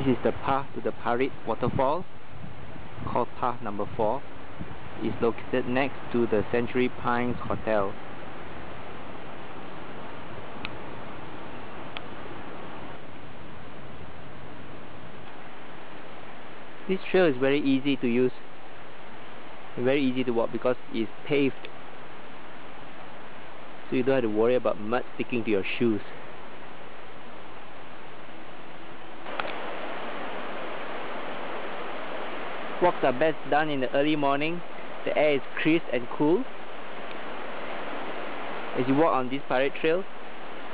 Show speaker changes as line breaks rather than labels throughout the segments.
This is the path to the Parit waterfall, called path number 4. It's located next to the Century Pines Hotel. This trail is very easy to use, very easy to walk because it's paved, so you don't have to worry about mud sticking to your shoes. Walks are best done in the early morning. The air is crisp and cool. As you walk on this Parit Trail,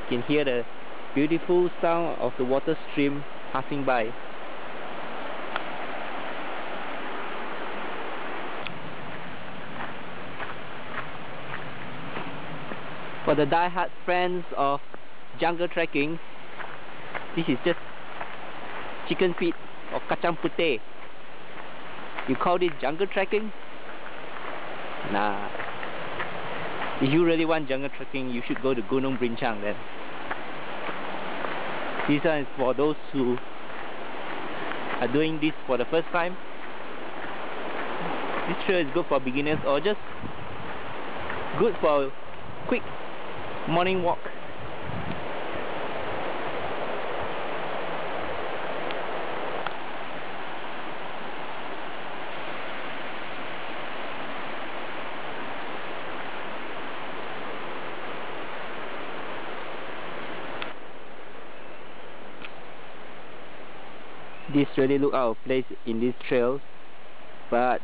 you can hear the beautiful sound of the water stream passing by. For the die-hard friends of jungle trekking, this is just chicken feet or kacang putih. You call this jungle trekking? Nah. If you really want jungle trekking, you should go to Gunung Brincang then. This one is for those who are doing this for the first time. This trail is good for beginners or just good for a quick morning walk. This really look out of place in this trail, but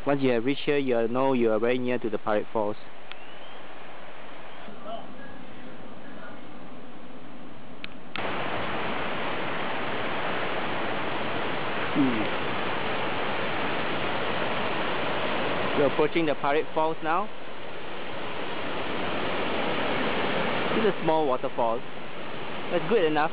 once you have reached here, you know you are very near to the Parit Falls. We're approaching the Parit Falls now. It's a small waterfall. That's good enough.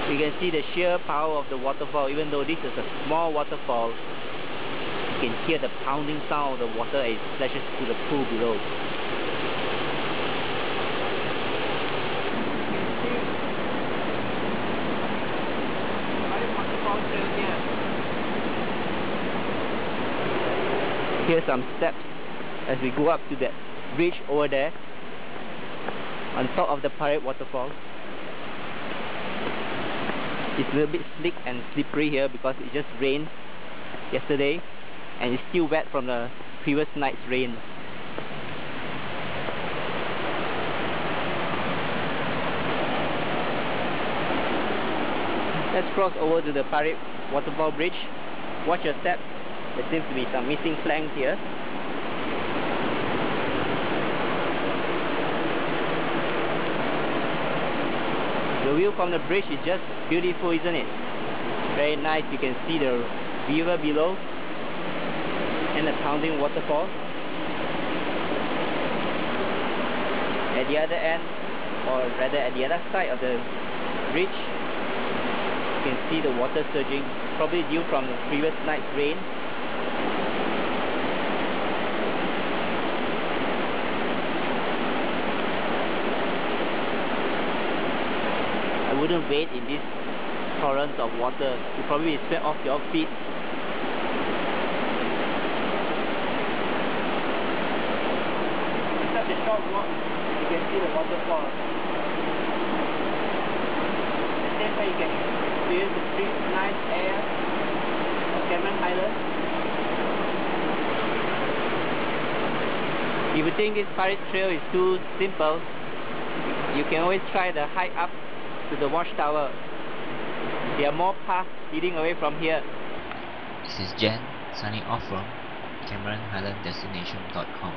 You can see the sheer power of the waterfall. Even though this is a small waterfall, you can hear the pounding sound of the water as it splashes to the pool below. Here's some steps as we go up to that bridge over there on top of the Parit waterfall. It's a little bit slick and slippery here because it just rained yesterday and it's still wet from the previous night's rain. Let's cross over to the Parit waterfall bridge. Watch your step. There seems to be some missing planks here. The view from the bridge is just beautiful, isn't it? Very nice. You can see the river below and the pounding waterfall. At the other end, or rather at the other side of the bridge, you can see the water surging, probably due from the previous night's rain. I wouldn't wade in these torrents of water. You probably sweat off your feet. It's such a short walk. You can see the waterfall. At the same time, you can experience the crisp, nice air of Highlands. If you think this Parit Trail is too simple, you can always try the hike up to the watchtower. There are more paths leading away from here.
This is Jen signing off from CameronHighlandsDestination.com.